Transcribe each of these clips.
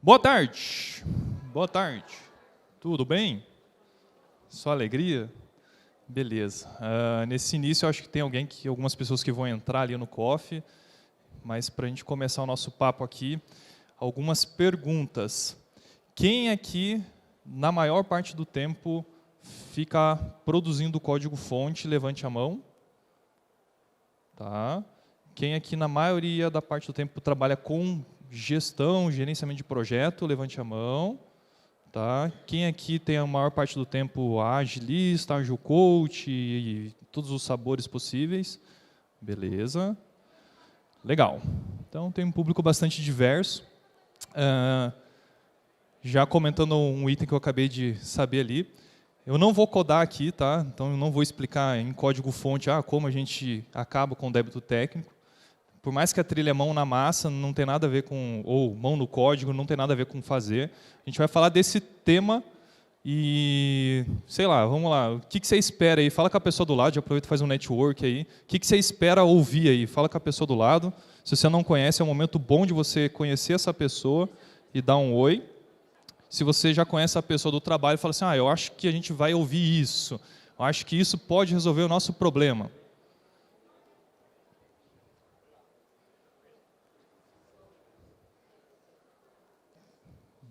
Boa tarde. Boa tarde. Tudo bem? Só alegria? Beleza. Nesse início, eu acho que tem algumas pessoas que vão entrar ali no coffee, mas para a gente começar o nosso papo aqui, algumas perguntas. Quem aqui, na maior parte do tempo, fica produzindo código-fonte? Levante a mão. Tá. Quem aqui, na maioria da parte do tempo, trabalha com gestão, gerenciamento de projeto? Levante a mão. Tá. Quem aqui tem a maior parte do tempo agilista, agile coach e todos os sabores possíveis? Beleza. Legal. Então, tem um público bastante diverso. Já comentando um item que eu acabei de saber ali, eu não vou codar aqui, tá? Então eu não vou explicar em código-fonte como a gente acaba com o débito técnico. Por mais que a trilha é mão na massa, não tem nada a ver com, ou mão no código, não tem nada a ver com fazer. A gente vai falar desse tema e, sei lá, vamos lá, o que você espera aí? Fala com a pessoa do lado, já aproveita e faz um network aí. O que você espera ouvir aí? Fala com a pessoa do lado. Se você não conhece, é um momento bom de você conhecer essa pessoa e dar um oi. Se você já conhece a pessoa do trabalho, fala assim, eu acho que a gente vai ouvir isso. Eu acho que isso pode resolver o nosso problema.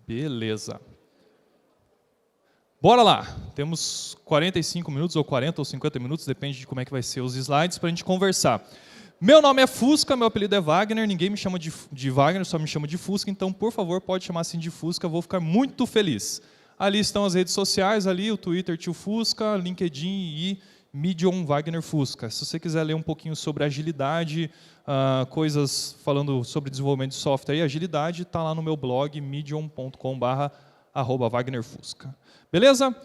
Beleza. Bora lá. Temos 45 minutos, ou 40 ou 50 minutos, depende de como é que vai ser os slides, para a gente conversar. Meu nome é Fusca, meu apelido é Wagner, ninguém me chama de Wagner, só me chama de Fusca, então, por favor, pode chamar assim de Fusca, eu vou ficar muito feliz. Ali estão as redes sociais, ali o Twitter Tio Fusca, LinkedIn e Medium Wagner Fusca. Se você quiser ler um pouquinho sobre agilidade, coisas falando sobre desenvolvimento de software e agilidade, está lá no meu blog, medium.com/WagnerFusca. Beleza?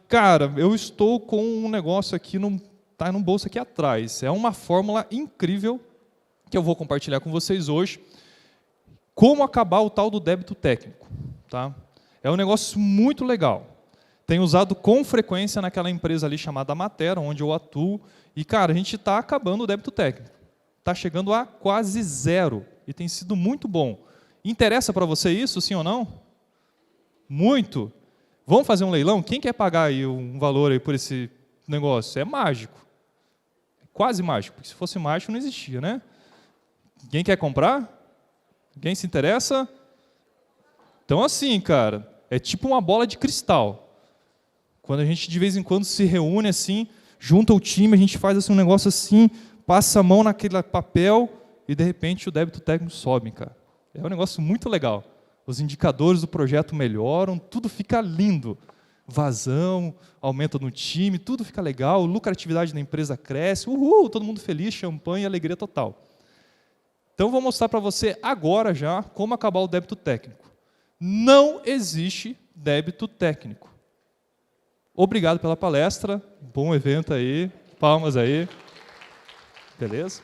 Cara, eu estou com um negócio aqui está no bolso aqui atrás. É uma fórmula incrível que eu vou compartilhar com vocês hoje. Como acabar o tal do débito técnico. Tá? É um negócio muito legal. Tenho usado com frequência naquela empresa ali chamada Matera, onde eu atuo. E, cara, a gente está acabando o débito técnico. Está chegando a quase zero. E tem sido muito bom. Interessa para você isso, sim ou não? Muito. Vamos fazer um leilão? Quem quer pagar aí um valor aí por esse negócio? É mágico. Quase mágico, porque se fosse mágico não existia, né? Quem quer comprar? Quem se interessa? Então assim, cara, é tipo uma bola de cristal. Quando a gente de vez em quando se reúne assim, junta o time, a gente faz assim, um negócio assim, passa a mão naquele papel e de repente o débito técnico sobe, cara. É um negócio muito legal. Os indicadores do projeto melhoram, tudo fica lindo. Vazão, aumenta no time, tudo fica legal, lucratividade da empresa cresce, todo mundo feliz, champanhe, alegria total. Então, vou mostrar para você agora já como acabar o débito técnico. Não existe débito técnico. Obrigado pela palestra, bom evento aí, palmas aí. Beleza?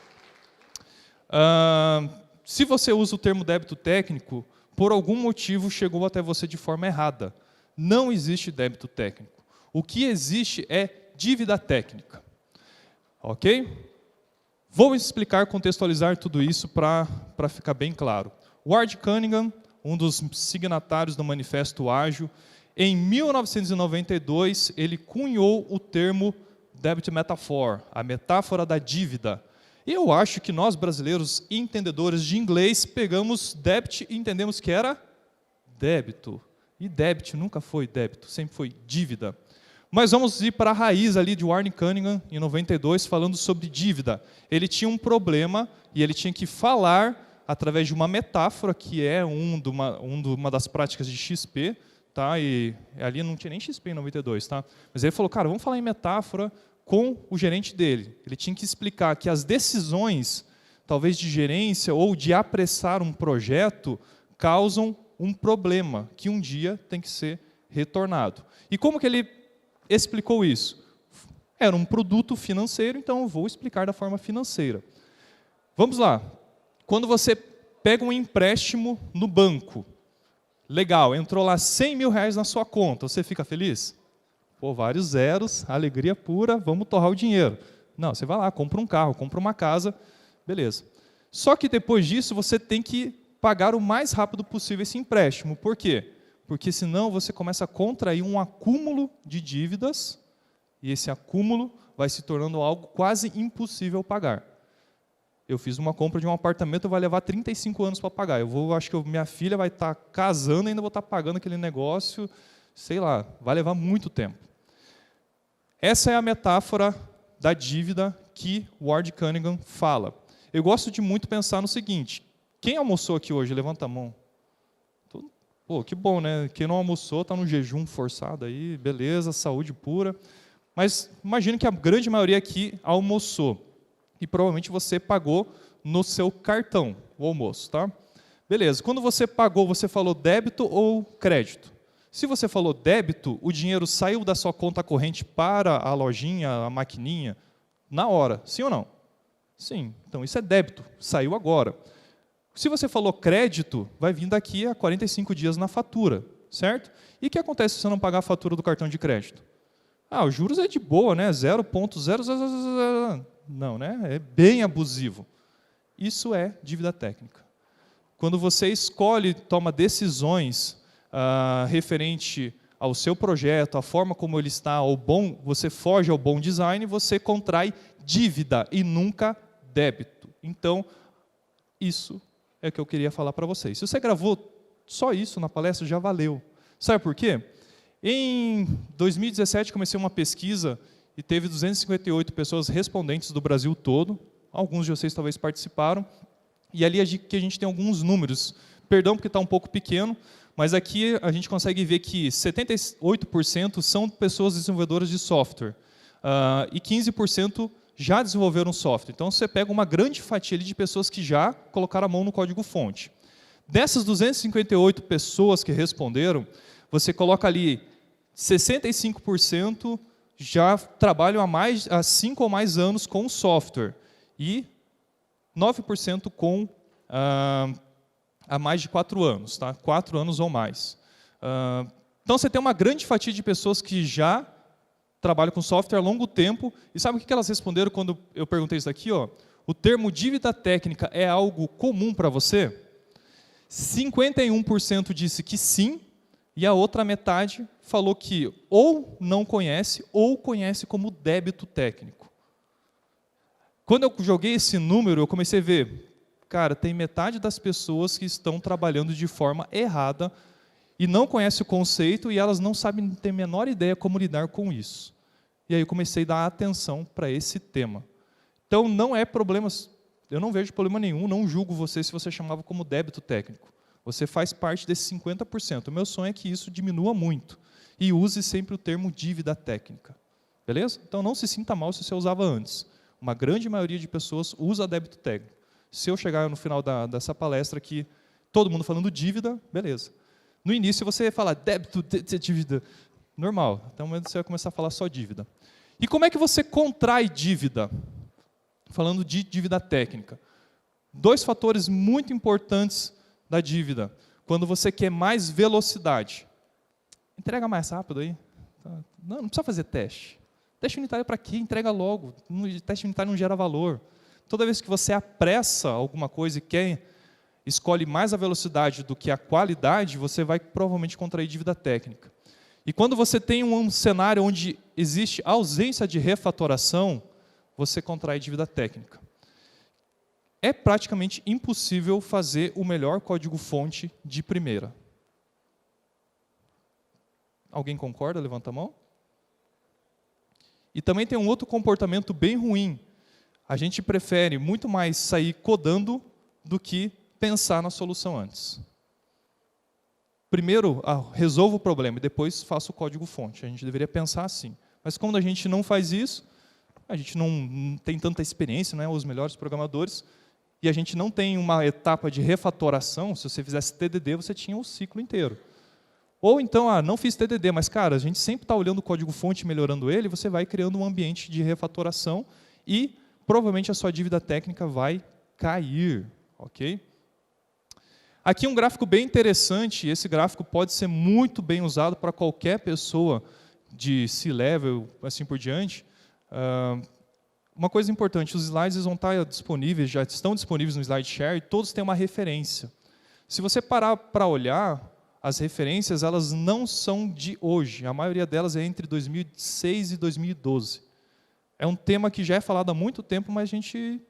Se você usa o termo débito técnico, por algum motivo chegou até você de forma errada. Não existe débito técnico. O que existe é dívida técnica. Ok? Vou explicar, contextualizar tudo isso para ficar bem claro. Ward Cunningham, um dos signatários do Manifesto Ágil, em 1992, ele cunhou o termo Debt Metaphor, a metáfora da dívida. E eu acho que nós, brasileiros entendedores de inglês, pegamos debt e entendemos que era débito. E débito nunca foi débito, sempre foi dívida. Mas vamos ir para a raiz ali de Ward Cunningham, em 92, falando sobre dívida. Ele tinha um problema e ele tinha que falar através de uma metáfora, que é uma das práticas de XP, tá? E ali não tinha nem XP em 92, tá? Mas ele falou, cara, vamos falar em metáfora com o gerente dele. Ele tinha que explicar que as decisões, talvez de gerência ou de apressar um projeto, causam um problema que um dia tem que ser retornado. E como que ele explicou isso? Era um produto financeiro, então eu vou explicar da forma financeira. Vamos lá. Quando você pega um empréstimo no banco, legal, entrou lá 100 mil reais na sua conta, você fica feliz? Pô, vários zeros, alegria pura, vamos torrar o dinheiro. Não, você vai lá, compra um carro, compra uma casa, beleza. Só que depois disso você tem que pagar o mais rápido possível esse empréstimo. Por quê? Porque senão você começa a contrair um acúmulo de dívidas, e esse acúmulo vai se tornando algo quase impossível pagar. Eu fiz uma compra de um apartamento, vai levar 35 anos para pagar. Acho que minha filha vai estar casando e ainda vou estar pagando aquele negócio, sei lá, vai levar muito tempo. Essa é a metáfora da dívida que Ward Cunningham fala. Eu gosto de muito pensar no seguinte: quem almoçou aqui hoje? Levanta a mão. Pô, que bom, né? Quem não almoçou está no jejum forçado aí, beleza, saúde pura. Mas imagino que a grande maioria aqui almoçou. E provavelmente você pagou no seu cartão o almoço, tá? Beleza, quando você pagou, você falou débito ou crédito? Se você falou débito, o dinheiro saiu da sua conta corrente para a lojinha, a maquininha, na hora, sim ou não? Sim, então isso é débito, saiu agora. Se você falou crédito, vai vir daqui a 45 dias na fatura, certo? E o que acontece se você não pagar a fatura do cartão de crédito? Os juros é de boa, né? 0,000. Não, né? É bem abusivo. Isso é dívida técnica. Quando você escolhe, toma decisões referente ao seu projeto, a forma como ele está, você foge ao bom design, você contrai dívida e nunca débito. Então, isso é o que eu queria falar para vocês. Se você gravou só isso na palestra, já valeu. Sabe por quê? Em 2017, comecei uma pesquisa e teve 258 pessoas respondentes do Brasil todo. Alguns de vocês talvez participaram. E ali que a gente tem alguns números. Perdão porque está um pouco pequeno, mas aqui a gente consegue ver que 78% são pessoas desenvolvedoras de software. E 15% já desenvolveram software. Então, você pega uma grande fatia ali de pessoas que já colocaram a mão no código-fonte. Dessas 258 pessoas que responderam, você coloca ali 65% já trabalham há 5 ou mais anos com software e 9% com há mais de 4 anos, tá? 4 anos ou mais. Então, você tem uma grande fatia de pessoas que já trabalham com software há longo tempo. E sabe o que elas responderam quando eu perguntei isso daqui? O termo dívida técnica é algo comum para você? 51% disse que sim, e a outra metade falou que ou não conhece, ou conhece como débito técnico. Quando eu joguei esse número, eu comecei a ver, cara, tem metade das pessoas que estão trabalhando de forma errada e não conhecem o conceito e elas não sabem, não têm a menor ideia como lidar com isso. E aí eu comecei a dar atenção para esse tema. Então, não é problema, eu não vejo problema nenhum, não julgo você se você chamava como débito técnico. Você faz parte desses 50%. O meu sonho é que isso diminua muito. E use sempre o termo dívida técnica. Beleza? Então, não se sinta mal se você usava antes. Uma grande maioria de pessoas usa débito técnico. Se eu chegar no final dessa palestra aqui, todo mundo falando dívida, beleza. No início, você fala débito, dívida. Normal. Então, você vai começar a falar só dívida. E como é que você contrai dívida? Falando de dívida técnica. 2 fatores muito importantes da dívida. Quando você quer mais velocidade. Entrega mais rápido aí. Não precisa fazer teste. Teste unitário para quê? Entrega logo. Teste unitário não gera valor. Toda vez que você apressa alguma coisa e escolhe mais a velocidade do que a qualidade, você vai provavelmente contrair dívida técnica. E quando você tem um cenário onde existe ausência de refatoração, você contrai dívida técnica. É praticamente impossível fazer o melhor código-fonte de primeira. Alguém concorda? Levanta a mão. E também tem um outro comportamento bem ruim. A gente prefere muito mais sair codando do que pensar na solução antes. Primeiro, resolvo o problema e depois faço o código-fonte. A gente deveria pensar assim. Mas quando a gente não faz isso, a gente não tem tanta experiência, né, os melhores programadores, e a gente não tem uma etapa de refatoração. Se você fizesse TDD, você tinha o ciclo inteiro. Ou então, não fiz TDD, mas, cara, a gente sempre está olhando o código-fonte e melhorando ele, você vai criando um ambiente de refatoração e provavelmente a sua dívida técnica vai cair. Ok? Aqui um gráfico bem interessante, esse gráfico pode ser muito bem usado para qualquer pessoa de C-level, assim por diante. Uma coisa importante, os slides vão estar disponíveis, já estão disponíveis no SlideShare, e todos têm uma referência. Se você parar para olhar, as referências elas não são de hoje. A maioria delas é entre 2006 e 2012. É um tema que já é falado há muito tempo, mas a gente,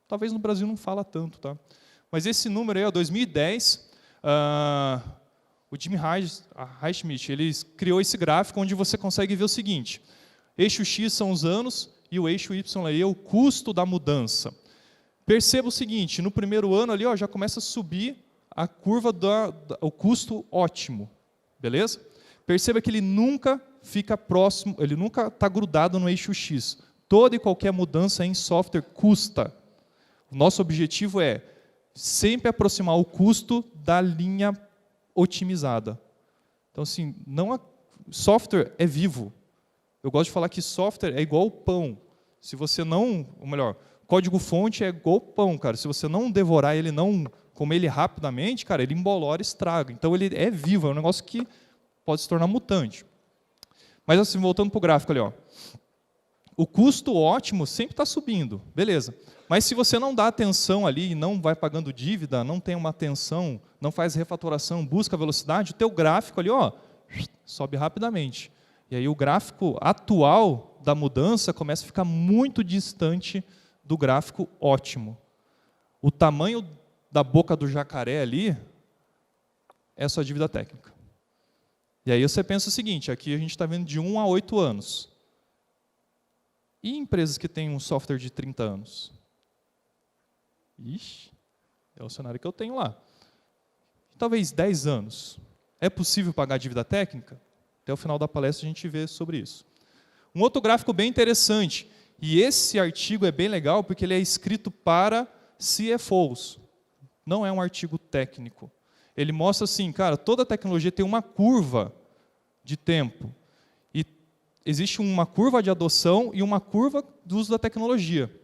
talvez no Brasil, não fala tanto. Tá? Mas esse número aí, 2010, o Jim Highsmith, ele criou esse gráfico onde você consegue ver o seguinte. Eixo X são os anos e o eixo Y aí é o custo da mudança. Perceba o seguinte, no primeiro ano ali já começa a subir a curva do custo ótimo, beleza? Perceba que ele nunca fica próximo, ele nunca está grudado no eixo X. Toda e qualquer mudança em software custa. O nosso objetivo é sempre aproximar o custo da linha otimizada. Então, assim, software é vivo. Eu gosto de falar que software é igual pão. Se você não, ou melhor, código-fonte é igual pão, cara. Se você não devorar ele, não comer ele rapidamente, cara, ele embolora e estraga. Então, ele é vivo, é um negócio que pode se tornar mutante. Mas, assim, voltando para o gráfico ali, o custo ótimo sempre está subindo, beleza. Mas se você não dá atenção ali, não vai pagando dívida, não tem uma atenção, não faz refatoração, busca velocidade, o teu gráfico ali, sobe rapidamente. E aí o gráfico atual da mudança começa a ficar muito distante do gráfico ótimo. O tamanho da boca do jacaré ali é a sua dívida técnica. E aí você pensa o seguinte, aqui a gente está vendo de 1 a 8 anos. E empresas que têm um software de 30 anos? Ixi, é o cenário que eu tenho lá. Talvez 10 anos. É possível pagar a dívida técnica? Até o final da palestra a gente vê sobre isso. Um outro gráfico bem interessante, e esse artigo é bem legal porque ele é escrito para CFOs. Não é um artigo técnico. Ele mostra assim, cara, toda tecnologia tem uma curva de tempo. E existe uma curva de adoção e uma curva do uso da tecnologia.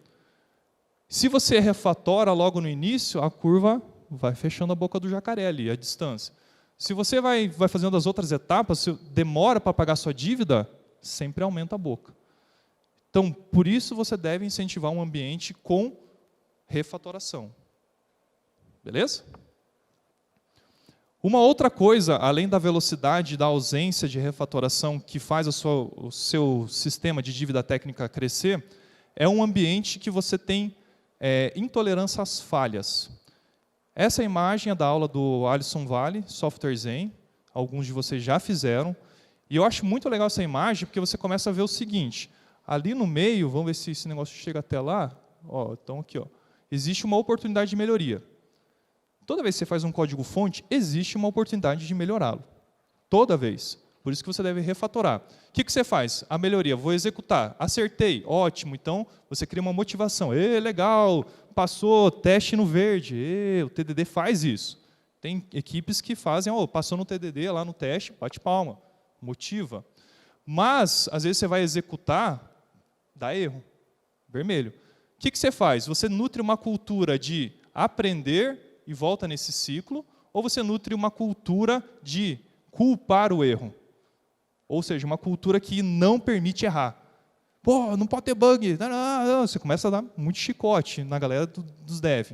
Se você refatora logo no início, a curva vai fechando a boca do jacaré ali, a distância. Se você vai fazendo as outras etapas, se demora para pagar sua dívida, sempre aumenta a boca. Então, por isso você deve incentivar um ambiente com refatoração. Beleza? Uma outra coisa, além da velocidade e da ausência de refatoração que faz o seu sistema de dívida técnica crescer, é um ambiente que você tem intolerância às falhas. Essa imagem é da aula do Alisson Vale, Software Zen. Alguns de vocês já fizeram. E eu acho muito legal essa imagem, porque você começa a ver o seguinte. Ali no meio, vamos ver se esse negócio chega até lá. Então aqui, existe uma oportunidade de melhoria. Toda vez que você faz um código-fonte, existe uma oportunidade de melhorá-lo. Toda vez. Por isso que você deve refatorar. O que você faz? A melhoria, vou executar. Acertei, ótimo. Então, você cria uma motivação. Legal, passou, teste no verde. O TDD faz isso. Tem equipes que fazem, passou no TDD, lá no teste, bate palma, motiva. Mas, às vezes, você vai executar, dá erro, vermelho. O que você faz? Você nutre uma cultura de aprender e volta nesse ciclo, ou você nutre uma cultura de culpar o erro? Ou seja, uma cultura que não permite errar. Pô, não pode ter bug. Não. Você começa a dar muito chicote na galera dos dev.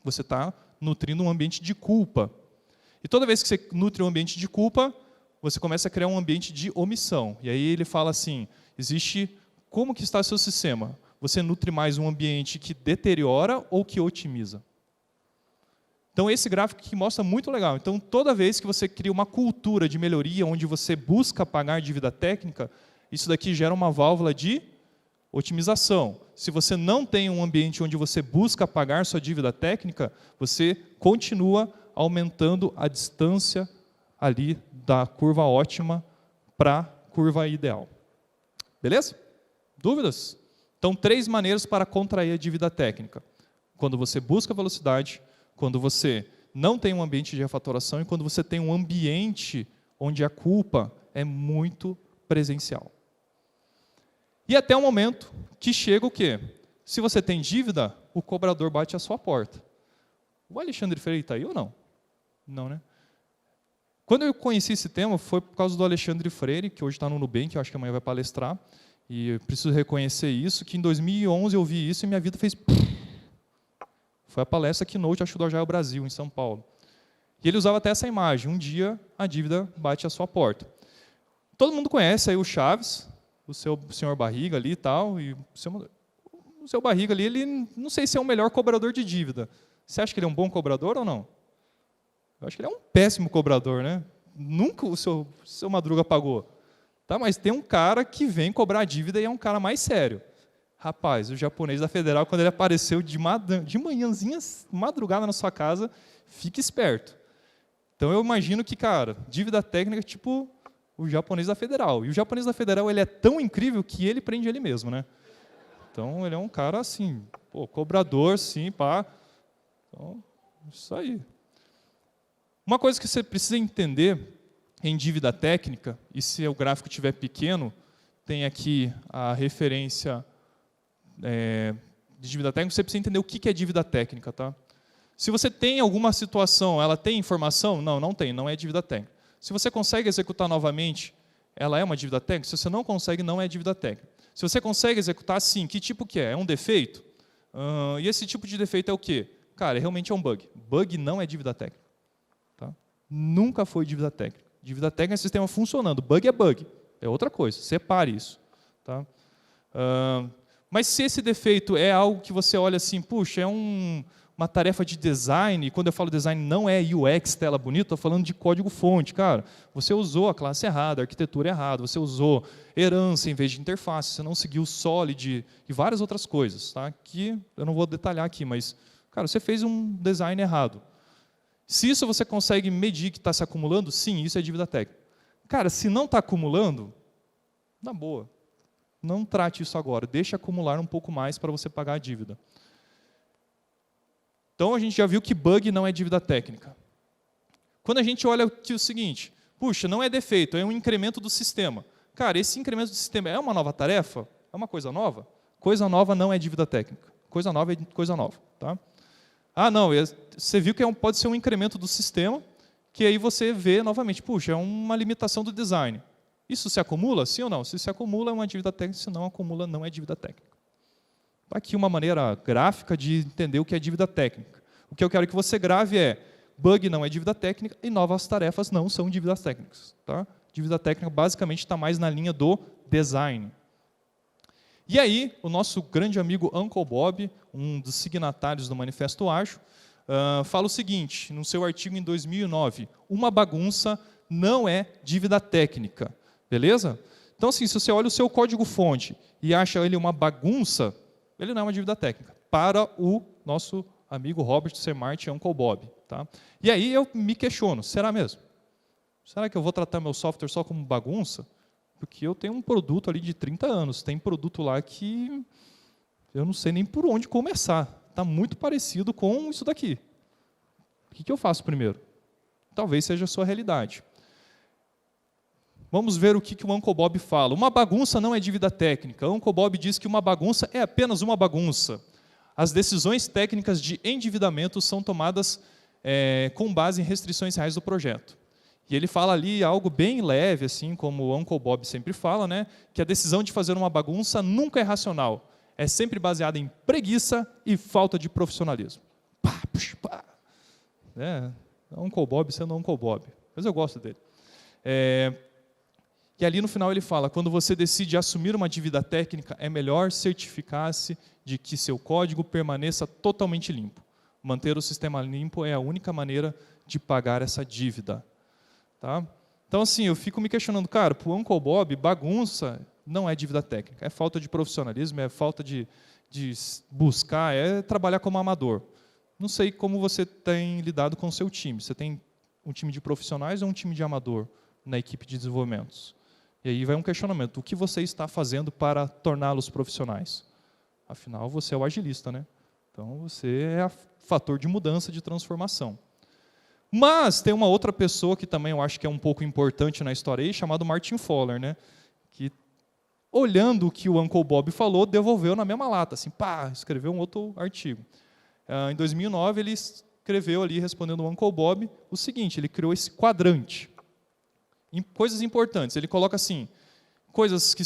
Você está nutrindo um ambiente de culpa. E toda vez que você nutre um ambiente de culpa, você começa a criar um ambiente de omissão. E aí ele fala assim, como que está o seu sistema? Você nutre mais um ambiente que deteriora ou que otimiza? Então, esse gráfico aqui mostra muito legal. Então, toda vez que você cria uma cultura de melhoria, onde você busca pagar dívida técnica, isso daqui gera uma válvula de otimização. Se você não tem um ambiente onde você busca pagar sua dívida técnica, você continua aumentando a distância ali da curva ótima para a curva ideal. Beleza? Dúvidas? Então, 3 maneiras para contrair a dívida técnica. Quando você busca velocidade, quando você não tem um ambiente de refatoração e quando você tem um ambiente onde a culpa é muito presencial. E até o momento que chega o quê? Se você tem dívida, o cobrador bate à sua porta. O Alexandre Freire está aí ou não? Não, né? Quando eu conheci esse tema, foi por causa do Alexandre Freire, que hoje está no Nubank, eu acho que amanhã vai palestrar, e eu preciso reconhecer isso, que em 2011 eu vi isso e minha vida fez... Foi a palestra Keynote, acho, do Agile Brasil, em São Paulo. E ele usava até essa imagem, um dia a dívida bate à sua porta. Todo mundo conhece aí o Chaves, o seu senhor Barriga ali e tal, e o seu Barriga ali, ele não sei se é o melhor cobrador de dívida. Você acha que ele é um bom cobrador ou não? Eu acho que ele é um péssimo cobrador, né? Nunca o seu Madruga pagou. Tá, mas tem um cara que vem cobrar a dívida e é um cara mais sério. Rapaz, o japonês da Federal, quando ele apareceu de manhãzinha, madrugada na sua casa, fique esperto. Então eu imagino que, cara, dívida técnica é tipo o japonês da Federal. E o japonês da Federal, ele é tão incrível que ele prende ele mesmo, né? Então ele é um cara assim, pô, cobrador, sim, pá. Então, isso aí. Uma coisa que você precisa entender em dívida técnica, e se o gráfico estiver pequeno, tem aqui a referência de dívida técnica, você precisa entender o que é dívida técnica. Tá? Se você tem alguma situação, ela tem informação? Não, não tem, não é dívida técnica. Se você consegue executar novamente, ela é uma dívida técnica? Se você não consegue, não é dívida técnica. Se você consegue executar, sim, que tipo que é? É um defeito? E esse tipo de defeito é o quê? Cara, realmente é um bug. Bug não é dívida técnica. Tá? Nunca foi dívida técnica. Dívida técnica é sistema funcionando. Bug é bug. É outra coisa. Separe isso. Tá? Mas se esse defeito é algo que você olha assim, puxa, é uma tarefa de design, e quando eu falo design não é UX, tela bonita, estou falando de código-fonte. Cara, você usou a classe errada, a arquitetura errada, você usou herança em vez de interface, você não seguiu solid e várias outras coisas. Tá? Que eu não vou detalhar aqui, mas cara, você fez um design errado. Se isso você consegue medir que está se acumulando, sim, isso é dívida técnica. Cara, se não está acumulando, na boa, não trate isso agora, deixe acumular um pouco mais para você pagar a dívida. Então a gente já viu que bug não é dívida técnica. Quando a gente olha aqui o seguinte, puxa, não é defeito, é um incremento do sistema. Cara, esse incremento do sistema é uma nova tarefa? É uma coisa nova? Coisa nova não é dívida técnica. Coisa nova é coisa nova. Tá? Ah, não, você viu que pode ser um incremento do sistema, que aí você vê novamente, puxa, é uma limitação do design. Isso se acumula, sim ou não? Se acumula, é uma dívida técnica, se não acumula, não é dívida técnica. Está aqui uma maneira gráfica de entender o que é dívida técnica. O que eu quero que você grave é, bug não é dívida técnica e novas tarefas não são dívidas técnicas. Tá? Dívida técnica basicamente está mais na linha do design. E aí, o nosso grande amigo Uncle Bob, um dos signatários do Manifesto Ágil, fala o seguinte, no seu artigo em 2009, uma bagunça não é dívida técnica. Beleza? Então, assim, se você olha o seu código-fonte e acha ele uma bagunça, ele não é uma dívida técnica, para o nosso amigo Robert C. Martin e Uncle Bob. Tá? E aí eu me questiono, será mesmo? Será que eu vou tratar meu software só como bagunça? Porque eu tenho um produto ali de 30 anos, tem produto lá que eu não sei nem por onde começar. Está muito parecido com isso daqui. O que eu faço primeiro? Talvez seja a sua realidade. Vamos ver o que o Uncle Bob fala. Uma bagunça não é dívida técnica. O Uncle Bob diz que uma bagunça é apenas uma bagunça. As decisões técnicas de endividamento são tomadas com base em restrições reais do projeto. E ele fala ali algo bem leve, assim como o Uncle Bob sempre fala, né, que a decisão de fazer uma bagunça nunca é racional. É sempre baseada em preguiça e falta de profissionalismo. Pá, puxa, pá. Uncle Bob sendo Uncle Bob. Mas eu gosto dele. E ali no final ele fala, quando você decide assumir uma dívida técnica, é melhor certificar-se de que seu código permaneça totalmente limpo. Manter o sistema limpo é a única maneira de pagar essa dívida. Tá? Então, assim, eu fico me questionando, cara, para o Uncle Bob, bagunça não é dívida técnica, é falta de profissionalismo, é falta de buscar, é trabalhar como amador. Não sei como você tem lidado com o seu time. Você tem um time de profissionais ou um time de amador na equipe de desenvolvimento? E aí vai um questionamento, o que você está fazendo para torná-los profissionais? Afinal, você é o agilista, né? Então, você é o fator de mudança, de transformação. Mas tem uma outra pessoa que também eu acho que é um pouco importante na história aí, chamado Martin Fowler, né? Que, olhando o que o Uncle Bob falou, devolveu na mesma lata, assim, pá, escreveu um outro artigo. Em 2009, ele escreveu ali, respondendo ao Uncle Bob, o seguinte, ele criou esse quadrante. Coisas importantes, ele coloca assim, coisas que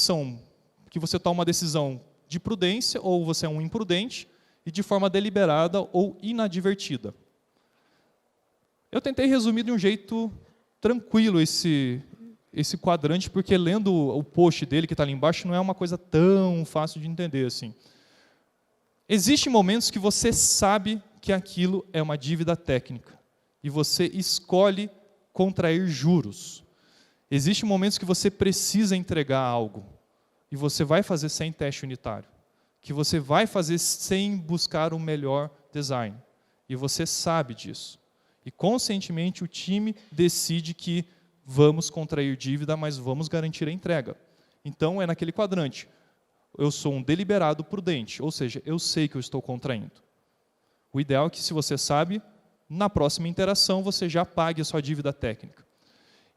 você toma uma decisão de prudência, ou você é um imprudente, e de forma deliberada ou inadvertida. Eu tentei resumir de um jeito tranquilo esse quadrante, porque lendo o post dele que está ali embaixo não é uma coisa tão fácil de entender assim. Existem momentos que você sabe que aquilo é uma dívida técnica e você escolhe contrair juros. Existem momentos que você precisa entregar algo e você vai fazer sem teste unitário, que você vai fazer sem buscar o melhor design e você sabe disso. E conscientemente o time decide que vamos contrair dívida, mas vamos garantir a entrega. Então é naquele quadrante. Eu sou um deliberado prudente, ou seja, eu sei que eu estou contraindo. O ideal é que, se você sabe, na próxima interação você já pague a sua dívida técnica.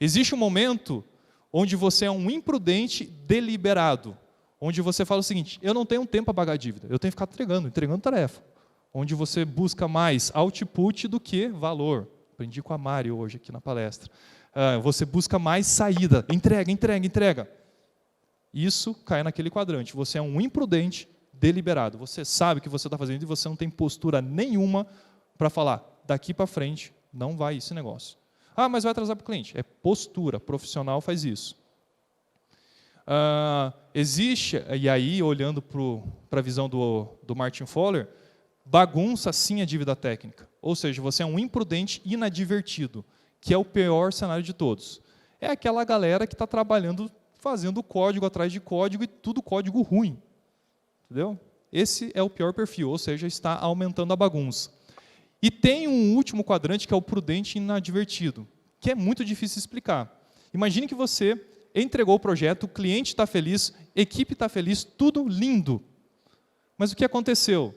Existe um momento onde você é um imprudente deliberado, onde você fala o seguinte: eu não tenho tempo para pagar a dívida, eu tenho que ficar entregando tarefa. Onde você busca mais output do que valor. Aprendi com a Mari hoje aqui na palestra. Você busca mais saída, entrega. Isso cai naquele quadrante. Você é um imprudente deliberado. Você sabe o que você está fazendo e você não tem postura nenhuma para falar: daqui para frente não vai esse negócio. Mas vai atrasar para o cliente. É postura, profissional faz isso. Existe, e aí olhando para a visão do Martin Fowler, bagunça sim a dívida técnica. Ou seja, você é um imprudente inadvertido, que é o pior cenário de todos. É aquela galera que está trabalhando, fazendo código atrás de código e tudo código ruim. Entendeu? Esse é o pior perfil, ou seja, está aumentando a bagunça. E tem um último quadrante que é o prudente inadvertido, que é muito difícil de explicar. Imagine que você entregou o projeto, o cliente está feliz, a equipe está feliz, tudo lindo. Mas o que aconteceu?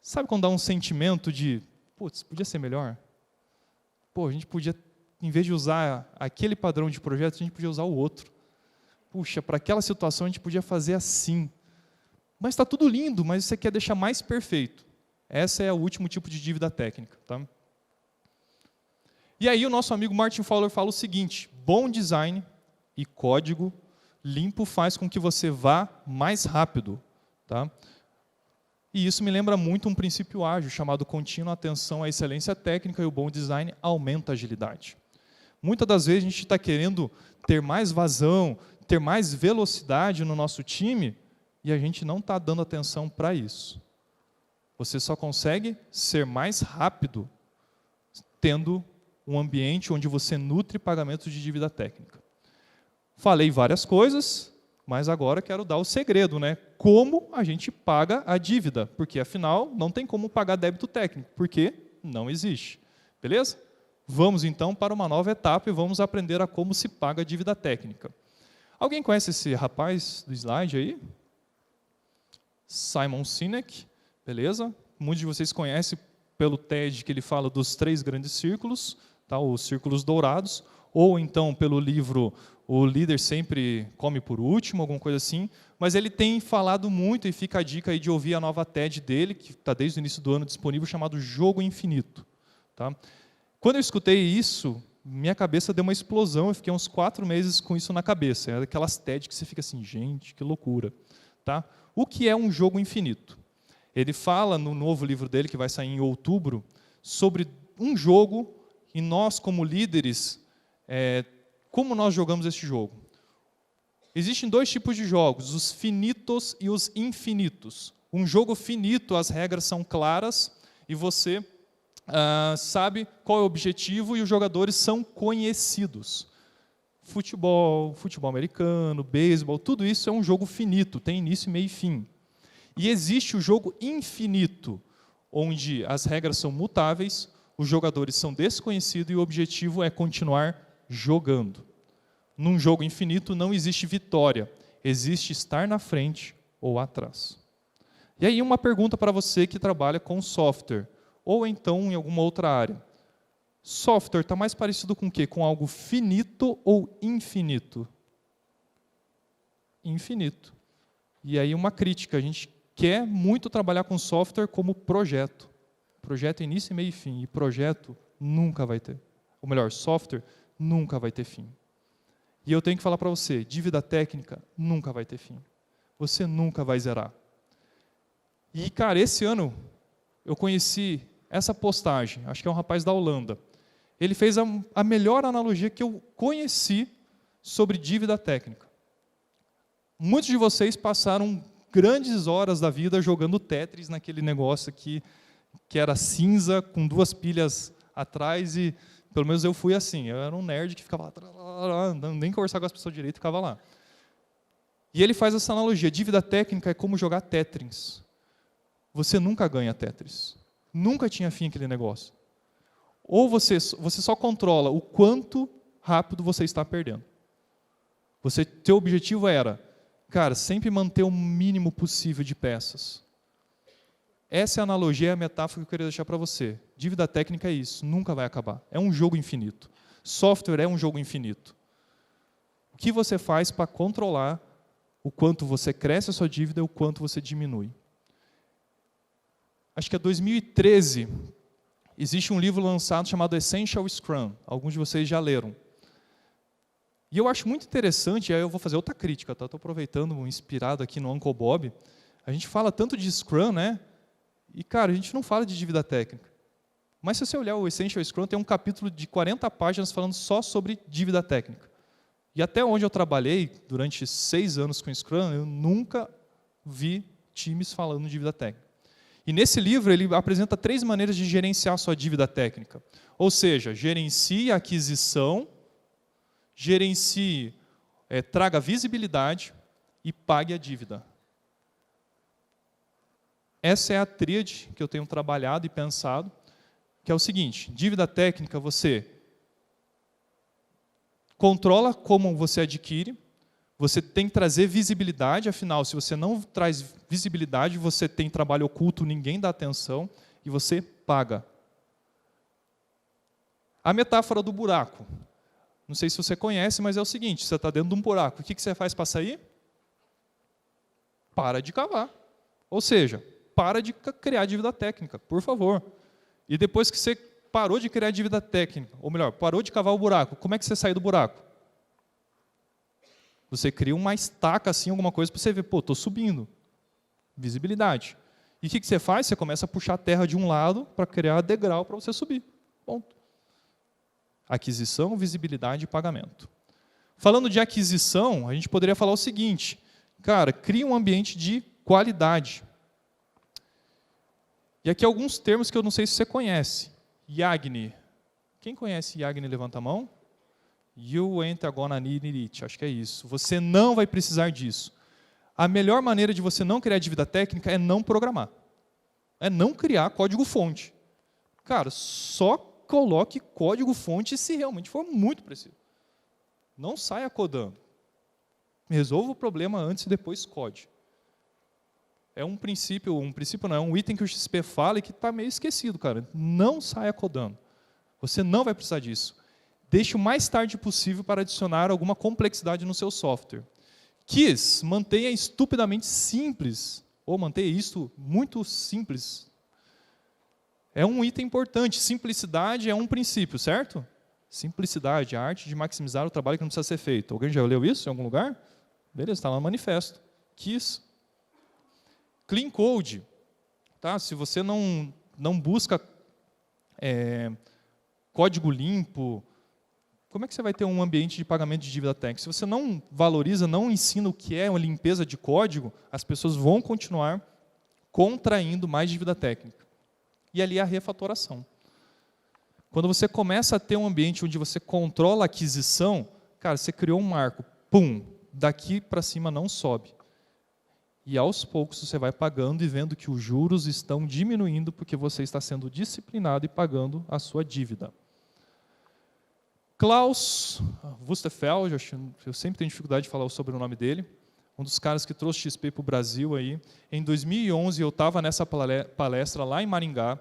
Sabe quando dá um sentimento de, putz, podia ser melhor? A gente podia, em vez de usar aquele padrão de projeto, a gente podia usar o outro. Puxa, para aquela situação a gente podia fazer assim. Mas está tudo lindo, mas você quer deixar mais perfeito. Esse é o último tipo de dívida técnica. Tá? E aí o nosso amigo Martin Fowler fala o seguinte: bom design e código limpo faz com que você vá mais rápido. Tá? E isso me lembra muito um princípio ágil, chamado contínua atenção à excelência técnica, e o bom design aumenta a agilidade. Muitas das vezes a gente está querendo ter mais vazão, ter mais velocidade no nosso time, e a gente não está dando atenção para isso. Você só consegue ser mais rápido tendo um ambiente onde você nutre pagamentos de dívida técnica. Falei várias coisas, mas agora quero dar o segredo, né? Como a gente paga a dívida, porque afinal não tem como pagar débito técnico, porque não existe. Beleza? Vamos então para uma nova etapa e vamos aprender a como se paga a dívida técnica. Alguém conhece esse rapaz do slide aí? Simon Sinek, beleza? Muitos de vocês conhecem pelo TED, que ele fala dos 3 grandes círculos, tá? Os círculos dourados, ou então pelo livro O Líder Sempre Come por Último, alguma coisa assim, mas ele tem falado muito, e fica a dica aí de ouvir a nova TED dele, que está desde o início do ano disponível, chamado Jogo Infinito. Tá? Quando eu escutei isso, minha cabeça deu uma explosão, eu fiquei uns 4 meses com isso na cabeça. É aquelas TED que você fica assim, gente, que loucura. Tá? O que é um jogo infinito? Ele fala no novo livro dele, que vai sair em outubro, sobre um jogo, e nós, como líderes, como nós jogamos esse jogo. Existem 2 tipos de jogos, os finitos e os infinitos. Um jogo finito, as regras são claras, e você sabe qual é o objetivo, e os jogadores são conhecidos. Futebol americano, beisebol, tudo isso é um jogo finito, tem início, meio e fim. E existe o jogo infinito, onde as regras são mutáveis, os jogadores são desconhecidos e o objetivo é continuar jogando. Num jogo infinito não existe vitória, existe estar na frente ou atrás. E aí uma pergunta para você que trabalha com software, ou então em alguma outra área. Software está mais parecido com o quê? Com algo finito ou infinito? Infinito. E aí uma crítica, a gente quer muito trabalhar com software como projeto. Projeto início, meio e fim, e projeto nunca vai ter. Ou melhor, software nunca vai ter fim. E eu tenho que falar para você, dívida técnica nunca vai ter fim. Você nunca vai zerar. E, cara, esse ano eu conheci essa postagem, acho que é um rapaz da Holanda. ele fez a melhor analogia que eu conheci sobre dívida técnica. Muitos de vocês passaram grandes horas da vida jogando Tetris naquele negócio aqui, que era cinza, com 2 pilhas atrás, e pelo menos eu fui assim. Eu era um nerd que ficava lá, nem conversar com as pessoas direito, ficava lá. E ele faz essa analogia. Dívida técnica é como jogar Tetris. Você nunca ganha Tetris. Nunca tinha fim aquele negócio. Ou você só controla o quanto rápido você está perdendo. Teu objetivo era, cara, sempre manter o mínimo possível de peças. Essa é a analogia, a metáfora que eu queria deixar para você. Dívida técnica é isso, nunca vai acabar. É um jogo infinito. Software é um jogo infinito. O que você faz para controlar o quanto você cresce a sua dívida e o quanto você diminui? Acho que é 2013, existe um livro lançado chamado Essential Scrum. Alguns de vocês já leram. E eu acho muito interessante, aí eu vou fazer outra crítica, tá? Estou aproveitando, inspirado aqui no Uncle Bob. A gente fala tanto de Scrum, né? E, cara, a gente não fala de dívida técnica. Mas se você olhar o Essential Scrum, tem um capítulo de 40 páginas falando só sobre dívida técnica. E até onde eu trabalhei, durante 6 anos com Scrum, eu nunca vi times falando de dívida técnica. E nesse livro ele apresenta 3 maneiras de gerenciar a sua dívida técnica. Ou seja, gerencie a aquisição, gerencie, traga visibilidade e pague a dívida. Essa é a tríade que eu tenho trabalhado e pensado, que é o seguinte: dívida técnica, você controla como você adquire, você tem que trazer visibilidade, afinal, se você não traz visibilidade, você tem trabalho oculto, ninguém dá atenção, e você paga. A metáfora do buraco. Não sei se você conhece, mas é o seguinte: você está dentro de um buraco, o que você faz para sair? Para de cavar. Ou seja, para de criar dívida técnica, por favor. E depois que você parou de criar dívida técnica, ou melhor, parou de cavar o buraco, como é que você sai do buraco? Você cria uma estaca, assim, alguma coisa, para você ver, pô, estou subindo. Visibilidade. E o que você faz? Você começa a puxar a terra de um lado para criar degrau para você subir. Ponto. Aquisição, visibilidade e pagamento. Falando de aquisição, a gente poderia falar o seguinte: cara, cria um ambiente de qualidade. E aqui alguns termos que eu não sei se você conhece. Yagni. Quem conhece Yagni, levanta a mão. You ain't gonna need it. Acho que é isso. Você não vai precisar disso. A melhor maneira de você não criar dívida técnica é não programar. É não criar código-fonte. Cara, só coloque código-fonte se realmente for muito preciso. Não saia codando. Resolva o problema antes e depois code. É um princípio não, é um item que o XP fala e que está meio esquecido, cara. Não saia codando. Você não vai precisar disso. Deixe o mais tarde possível para adicionar alguma complexidade no seu software. Quis, mantenha estupidamente simples, ou mantenha isso muito simples. É um item importante. Simplicidade é um princípio, certo? Simplicidade, a arte de maximizar o trabalho que não precisa ser feito. Alguém já leu isso em algum lugar? Beleza, está lá no manifesto. Quis. Clean Code. Tá? Se você não busca código limpo, como é que você vai ter um ambiente de pagamento de dívida técnica? Se você não valoriza, não ensina o que é uma limpeza de código, as pessoas vão continuar contraindo mais dívida técnica. E ali é a refatoração. Quando você começa a ter um ambiente onde você controla a aquisição, cara, você criou um marco, pum, daqui para cima não sobe. E aos poucos você vai pagando e vendo que os juros estão diminuindo porque você está sendo disciplinado e pagando a sua dívida. Klaus Wüstefeld, eu sempre tenho dificuldade de falar o sobrenome dele, um dos caras que trouxe XP para o Brasil. Aí. Em 2011, eu estava nessa palestra lá em Maringá,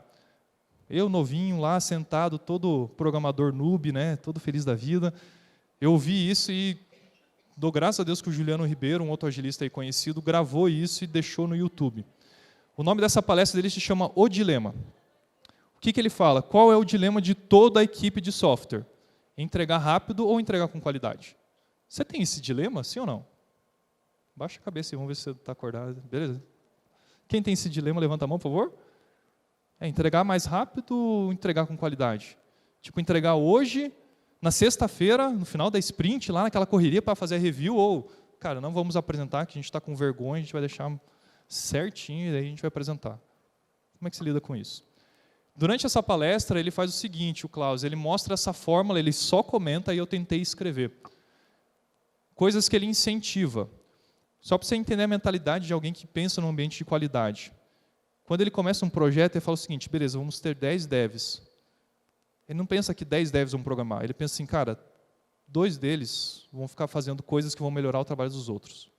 eu novinho lá, sentado, todo programador noob, né, todo feliz da vida. Eu ouvi isso e dou graças a Deus que o Juliano Ribeiro, um outro agilista aí conhecido, gravou isso e deixou no YouTube. O nome dessa palestra dele se chama O Dilema. O que ele fala? Qual é o dilema de toda a equipe de software? Entregar rápido ou entregar com qualidade? Você tem esse dilema, sim ou não? Baixa a cabeça e vamos ver se você está acordado. Beleza? Quem tem esse dilema, levanta a mão, por favor. Entregar mais rápido ou entregar com qualidade? Tipo, entregar hoje, na sexta-feira, no final da sprint, lá naquela correria para fazer a review, ou, cara, não vamos apresentar, que a gente está com vergonha, a gente vai deixar certinho e aí a gente vai apresentar. Como é que se lida com isso? Durante essa palestra, ele faz o seguinte, o Klaus, ele mostra essa fórmula, ele só comenta e eu tentei escrever. Coisas que ele incentiva. Só para você entender a mentalidade de alguém que pensa num ambiente de qualidade. Quando ele começa um projeto, ele fala o seguinte, beleza, vamos ter 10 devs. Ele não pensa que 10 devs vão programar, ele pensa assim, cara, 2 deles vão ficar fazendo coisas que vão melhorar o trabalho dos outros.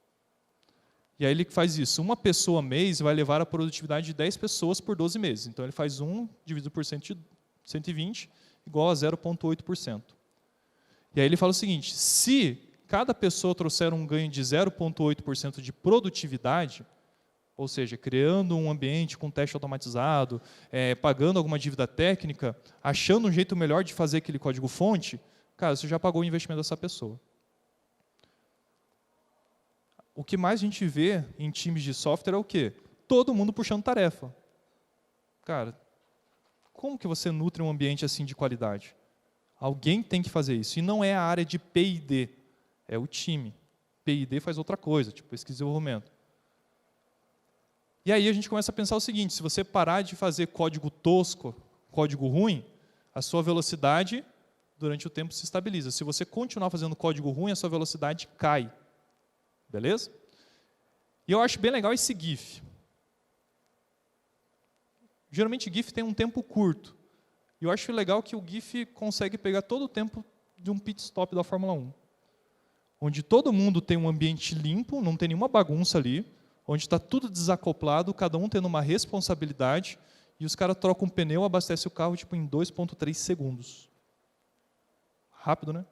E aí ele faz isso, uma pessoa mês vai levar a produtividade de 10 pessoas por 12 meses. Então ele faz 1 dividido por 120 igual a 0,8%. E aí ele fala o seguinte, se cada pessoa trouxer um ganho de 0,8% de produtividade, ou seja, criando um ambiente com teste automatizado, pagando alguma dívida técnica, achando um jeito melhor de fazer aquele código-fonte, cara, você já pagou o investimento dessa pessoa. O que mais a gente vê em times de software é o quê? Todo mundo puxando tarefa. Cara, como que você nutre um ambiente assim de qualidade? Alguém tem que fazer isso. E não é a área de P&D, é o time. P&D faz outra coisa, tipo pesquisa e desenvolvimento. E aí a gente começa a pensar o seguinte, se você parar de fazer código tosco, código ruim, a sua velocidade durante o tempo se estabiliza. Se você continuar fazendo código ruim, a sua velocidade cai. Beleza? E eu acho bem legal esse GIF. Geralmente GIF tem um tempo curto. E eu acho legal que o GIF consegue pegar todo o tempo de um pit stop da Fórmula 1. Onde todo mundo tem um ambiente limpo, não tem nenhuma bagunça ali, onde está tudo desacoplado, cada um tendo uma responsabilidade, e os caras trocam um pneu, abastecem o carro tipo, em 2,3 segundos. Rápido, né?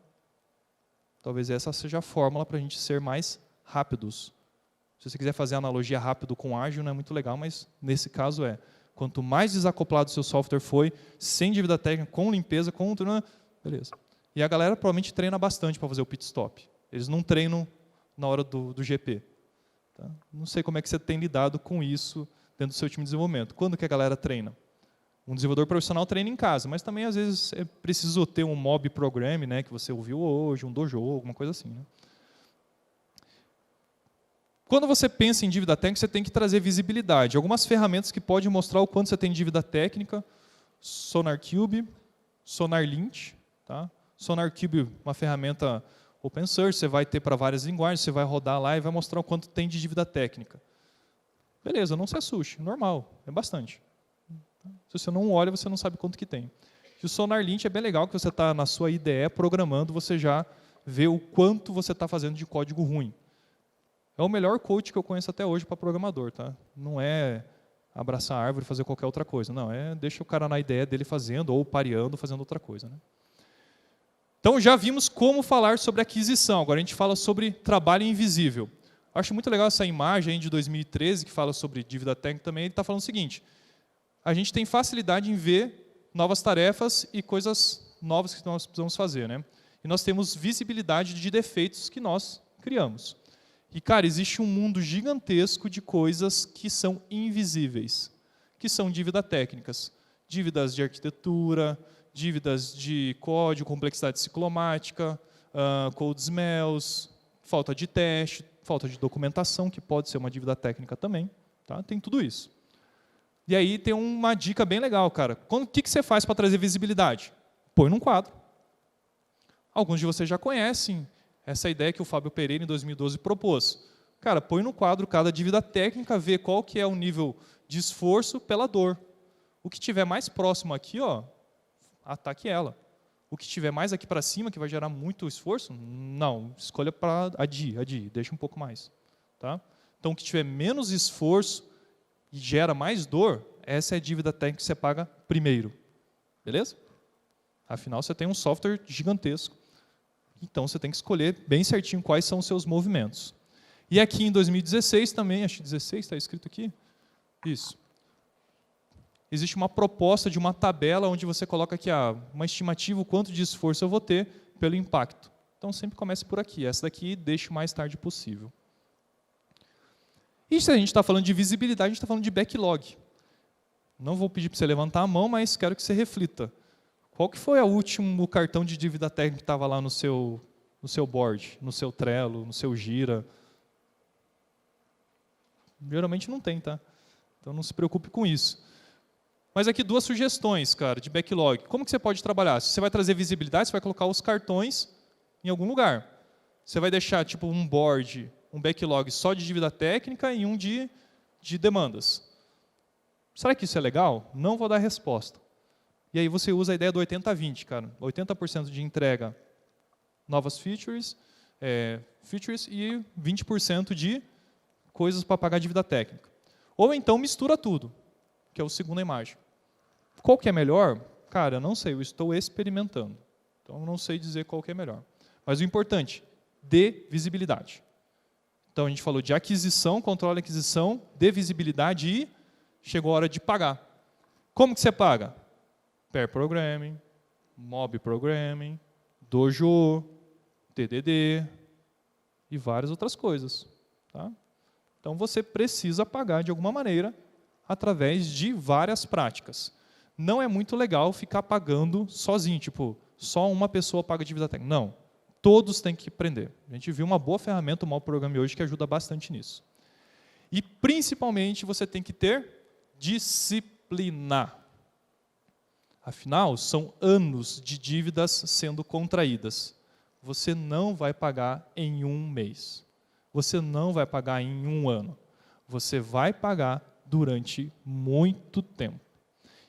Talvez essa seja a fórmula para a gente ser mais rápidos. Se você quiser fazer analogia rápido com ágil, não é muito legal, mas nesse caso é. Quanto mais desacoplado o seu software foi, sem dívida técnica, com limpeza, com tudo, beleza. E a galera provavelmente treina bastante para fazer o pit stop. Eles não treinam na hora do GP. Tá? Não sei como é que você tem lidado com isso dentro do seu time de desenvolvimento. Quando que a galera treina? Um desenvolvedor profissional treina em casa, mas também às vezes é preciso ter um mob program, né, que você ouviu hoje, um dojo, alguma coisa assim. Né? Quando você pensa em dívida técnica, você tem que trazer visibilidade. Algumas ferramentas que podem mostrar o quanto você tem dívida técnica, SonarQube, SonarLint. Tá? SonarQube, uma ferramenta open source, você vai ter para várias linguagens, você vai rodar lá e vai mostrar o quanto tem de dívida técnica. Beleza, não se assuste, normal, é bastante. Se você não olha, você não sabe quanto que tem. E o SonarLint é bem legal, que você está na sua IDE programando, você já vê o quanto você está fazendo de código ruim. É o melhor coach que eu conheço até hoje para programador. Tá? Não é abraçar a árvore e fazer qualquer outra coisa. Não, deixa o cara na ideia dele fazendo, ou pareando, fazendo outra coisa. Né? Então, já vimos como falar sobre aquisição. Agora a gente fala sobre trabalho invisível. Acho muito legal essa imagem de 2013, que fala sobre dívida técnica também. Ele está falando o seguinte, a gente tem facilidade em ver novas tarefas e coisas novas que nós precisamos fazer. Né? E nós temos visibilidade de defeitos que nós criamos. E, cara, existe um mundo gigantesco de coisas que são invisíveis, que são dívidas técnicas. Dívidas de arquitetura, dívidas de código, complexidade ciclomática, code smells, falta de teste, falta de documentação, que pode ser uma dívida técnica também. Tá? Tem tudo isso. E aí tem uma dica bem legal, cara. O que você faz para trazer visibilidade? Põe num quadro. Alguns de vocês já conhecem essa ideia que o Fábio Pereira, em 2012, propôs. Cara, põe no quadro cada dívida técnica, vê qual que é o nível de esforço pela dor. O que estiver mais próximo aqui, ó, ataque ela. O que estiver mais aqui para cima, que vai gerar muito esforço, não, escolha para adie, deixa um pouco mais. Tá? Então, o que tiver menos esforço e gera mais dor, essa é a dívida técnica que você paga primeiro. Beleza? Afinal, você tem um software gigantesco. Então, você tem que escolher bem certinho quais são os seus movimentos. E aqui em 2016 também, acho que 16 está escrito aqui, isso. Existe uma proposta de uma tabela onde você coloca aqui uma estimativa, o quanto de esforço eu vou ter pelo impacto. Então, sempre comece por aqui. Essa daqui deixe o mais tarde possível. E se a gente está falando de visibilidade, a gente está falando de backlog. Não vou pedir para você levantar a mão, mas quero que você reflita. Qual que foi o último cartão de dívida técnica que estava lá no seu board, no seu Trello, no seu Gira? Geralmente não tem, tá? Então não se preocupe com isso. Mas aqui 2 sugestões, cara, de backlog. Como que você pode trabalhar? Se você vai trazer visibilidade, você vai colocar os cartões em algum lugar. Você vai deixar tipo um board, um backlog só de dívida técnica e um de demandas. Será que isso é legal? Não vou dar resposta. E aí você usa a ideia do 80-20, cara. 80% de entrega novas features e 20% de coisas para pagar dívida técnica. Ou então mistura tudo, que é a segunda imagem. Qual que é melhor? Cara, eu não sei, eu estou experimentando. Então eu não sei dizer qual que é melhor. Mas o importante, dê visibilidade. Então a gente falou de aquisição, controle de aquisição, dê visibilidade e chegou a hora de pagar. Como que você paga? Pair Programming, Mob Programming, Dojo, TDD e várias outras coisas. Tá? Então você precisa pagar de alguma maneira através de várias práticas. Não é muito legal ficar pagando sozinho, tipo, só uma pessoa paga dívida técnica. Não, todos têm que aprender. A gente viu uma boa ferramenta, o Mob Programming hoje, que ajuda bastante nisso. E principalmente você tem que ter disciplina. Afinal, são anos de dívidas sendo contraídas. Você não vai pagar em um mês. Você não vai pagar em um ano. Você vai pagar durante muito tempo.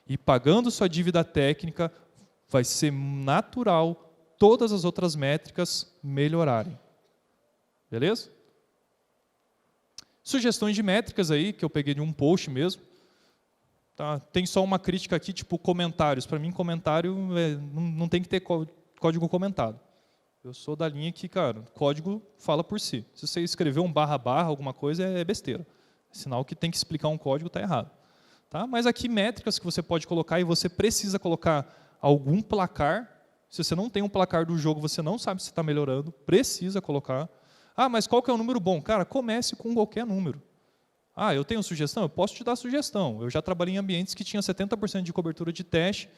E pagando sua dívida técnica, vai ser natural todas as outras métricas melhorarem. Beleza? Sugestões de métricas aí, que eu peguei de um post mesmo. Tá? Tem só uma crítica aqui, tipo comentários. Para mim, comentário não tem que ter código comentado. Eu sou da linha que, cara, código fala por si. Se você escrever um // alguma coisa, é besteira. É sinal que tem que explicar um código, está errado. Tá? Mas aqui, métricas que você pode colocar, e você precisa colocar algum placar. Se você não tem um placar do jogo, você não sabe se está melhorando, precisa colocar. Ah, mas qual que é o número bom? Cara, comece com qualquer número. Ah, eu tenho sugestão? Eu posso te dar sugestão. Eu já trabalhei em ambientes que tinha 70% de cobertura de teste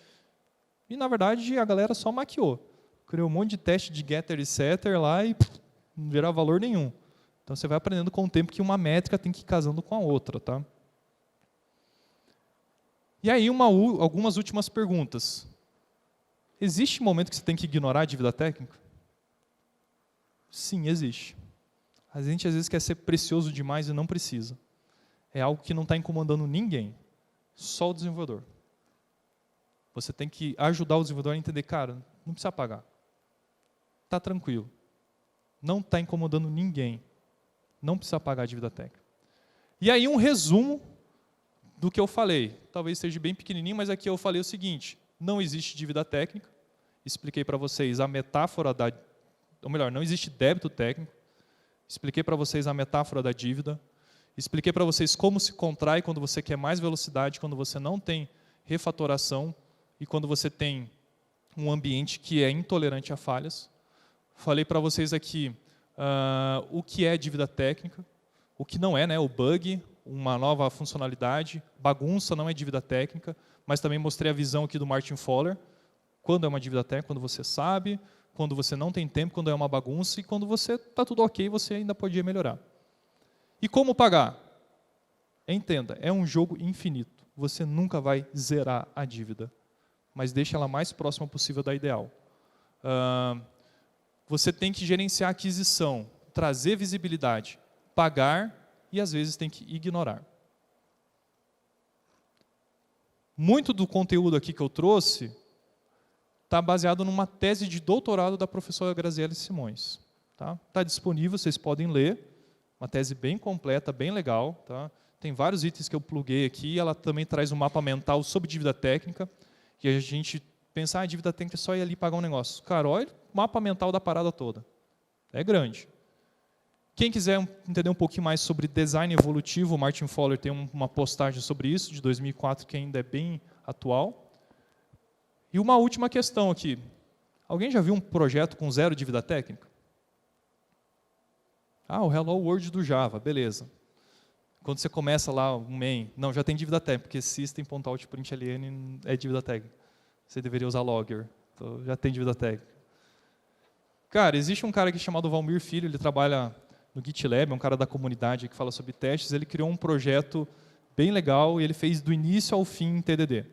e, na verdade, a galera só maquiou. Criou um monte de teste de getter e setter lá e não virar valor nenhum. Então, você vai aprendendo com o tempo que uma métrica tem que ir casando com a outra. Tá? E aí, algumas últimas perguntas. Existe momento que você tem que ignorar a dívida técnica? Sim, existe. A gente, às vezes, quer ser precioso demais e não precisa. É algo que não está incomodando ninguém, só o desenvolvedor. Você tem que ajudar o desenvolvedor a entender, cara, não precisa pagar. Está tranquilo. Não está incomodando ninguém. Não precisa pagar a dívida técnica. E aí um resumo do que eu falei. Talvez seja bem pequenininho, mas aqui eu falei o seguinte, não existe dívida técnica. Expliquei para vocês a metáfora ou melhor, não existe débito técnico. Expliquei para vocês a metáfora da dívida. Expliquei para vocês como se contrai quando você quer mais velocidade, quando você não tem refatoração e quando você tem um ambiente que é intolerante a falhas. Falei para vocês aqui o que é dívida técnica, o que não é, né, o bug, uma nova funcionalidade, bagunça não é dívida técnica, mas também mostrei a visão aqui do Martin Fowler, quando é uma dívida técnica, quando você sabe, quando você não tem tempo, quando é uma bagunça e quando você está tudo ok, você ainda podia melhorar. E como pagar? Entenda, é um jogo infinito. Você nunca vai zerar a dívida, mas deixa ela mais próxima possível da ideal. Você tem que gerenciar a aquisição, trazer visibilidade, pagar e às vezes tem que ignorar. Muito do conteúdo aqui que eu trouxe está baseado numa tese de doutorado da professora Graziele Simões. Tá disponível, vocês podem ler. Uma tese bem completa, bem legal. Tá? Tem vários itens que eu pluguei aqui. Ela também traz um mapa mental sobre dívida técnica. E a gente pensa, a dívida técnica é só ir ali pagar um negócio. Cara, olha o mapa mental da parada toda. É grande. Quem quiser entender um pouquinho mais sobre design evolutivo, o Martin Fowler tem uma postagem sobre isso, de 2004, que ainda é bem atual. E uma última questão aqui. Alguém já viu um projeto com 0 dívida técnica? O Hello World do Java, beleza. Quando você começa lá, o main, não, já tem dívida técnica, porque system.out.println é dívida técnica. Você deveria usar Logger. Então, já tem dívida técnica. Cara, existe um cara aqui chamado Valmir Filho, ele trabalha no GitLab, é um cara da comunidade que fala sobre testes. Ele criou um projeto bem legal e ele fez do início ao fim em TDD.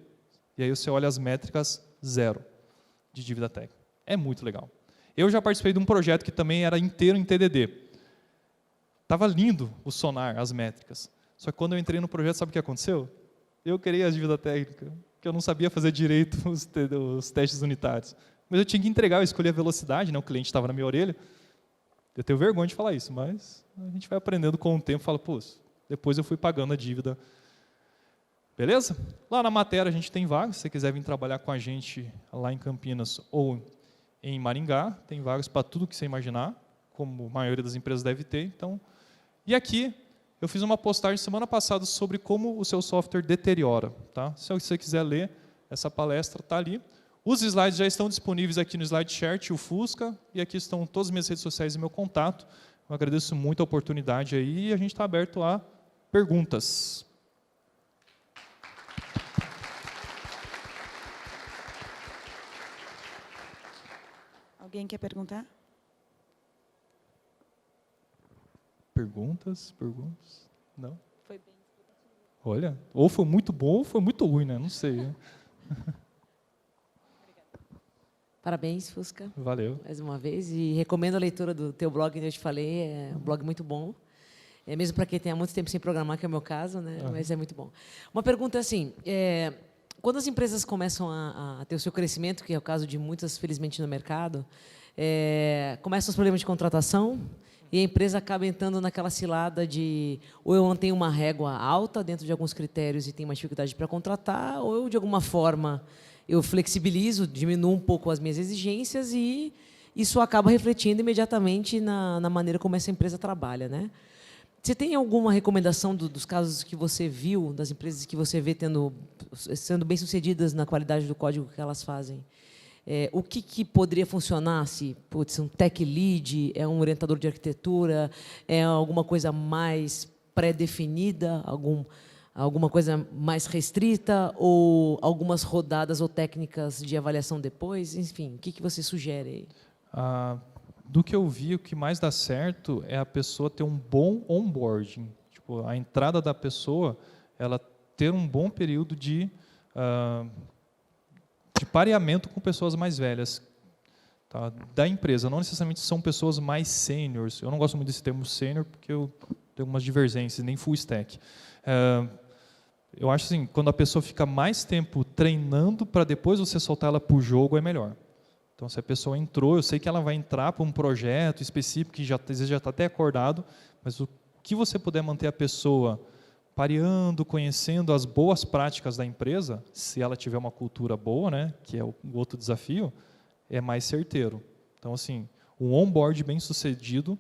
E aí você olha as métricas, 0 de dívida técnica. É muito legal. Eu já participei de um projeto que também era inteiro em TDD. Estava lindo o Sonar, as métricas. Só que quando eu entrei no projeto, sabe o que aconteceu? Eu criei a dívida técnica, porque eu não sabia fazer direito os testes unitários. Mas eu tinha que entregar, eu escolhi a velocidade, né? O cliente estava na minha orelha. Eu tenho vergonha de falar isso, mas a gente vai aprendendo com o tempo e fala, pô, depois eu fui pagando a dívida. Beleza? Lá na matéria a gente tem vagas, se você quiser vir trabalhar com a gente lá em Campinas ou em Maringá, tem vagas para tudo que você imaginar, como a maioria das empresas deve ter. Então, e aqui, eu fiz uma postagem semana passada sobre como o seu software deteriora. Tá? Se você quiser ler, essa palestra está ali. Os slides já estão disponíveis aqui no SlideShare, o Fusca, e aqui estão todas as minhas redes sociais e meu contato. Eu agradeço muito a oportunidade aí e a gente está aberto a perguntas. Alguém quer perguntar? Perguntas? Não? Foi bem explicativo. Olha, ou foi muito bom ou foi muito ruim, né? Não sei. Né? Parabéns, Fusca. Valeu. Mais uma vez. E recomendo a leitura do teu blog, que eu te falei. É um blog muito bom. É mesmo para quem tem há muito tempo sem programar, que é o meu caso, né? Mas é muito bom. Uma pergunta assim, quando as empresas começam a ter o seu crescimento, que é o caso de muitas, felizmente, no mercado, começam os problemas de contratação e a empresa acaba entrando naquela cilada de ou eu mantenho uma régua alta dentro de alguns critérios e tenho uma dificuldade para contratar, ou eu, de alguma forma, eu flexibilizo, diminuo um pouco as minhas exigências e isso acaba refletindo imediatamente na maneira como essa empresa trabalha, né? Você tem alguma recomendação dos casos que você viu, das empresas que você vê sendo bem-sucedidas na qualidade do código que elas fazem? O que poderia funcionar se um tech lead, é um orientador de arquitetura, é alguma coisa mais pré-definida, alguma coisa mais restrita, ou algumas rodadas ou técnicas de avaliação depois? Enfim, o que você sugere aí? Do que eu vi, o que mais dá certo é a pessoa ter um bom onboarding. Tipo, a entrada da pessoa, ela ter um bom período de pareamento com pessoas mais velhas, tá? Da empresa. Não necessariamente são pessoas mais seniors. Eu não gosto muito desse termo sênior, porque eu tenho algumas divergências, nem full stack. Eu acho assim, quando a pessoa fica mais tempo treinando para depois você soltar ela para o jogo, é melhor. Então, se a pessoa entrou, eu sei que ela vai entrar para um projeto específico que às vezes já está até acordado, mas o que você puder manter a pessoa pareando, conhecendo as boas práticas da empresa, se ela tiver uma cultura boa, né, que é o outro desafio, é mais certeiro. Então, assim, um onboard bem sucedido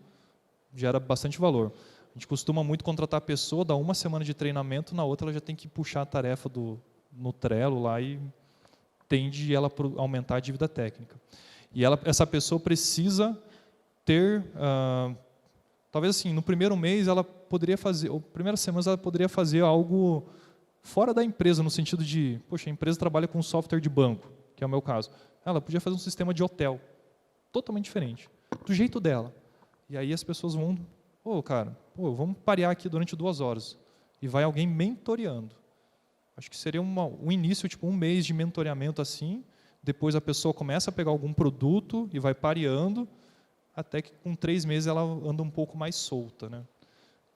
gera bastante valor. A gente costuma muito contratar a pessoa, dá uma semana de treinamento, na outra ela já tem que puxar a tarefa no Trello lá e tende ela a aumentar a dívida técnica. E essa pessoa precisa ter, talvez assim, no primeiro mês ela poderia fazer, ou primeiras semanas ela poderia fazer algo fora da empresa, no sentido de, poxa, a empresa trabalha com software de banco, que é o meu caso. Ela podia fazer um sistema de hotel, totalmente diferente, do jeito dela. E aí as pessoas vão, vamos parear aqui durante 2 horas. E vai alguém mentoreando. Acho que seria um início, tipo 1 mês de mentoreamento assim, depois a pessoa começa a pegar algum produto e vai pareando, até que com 3 meses ela anda um pouco mais solta, né?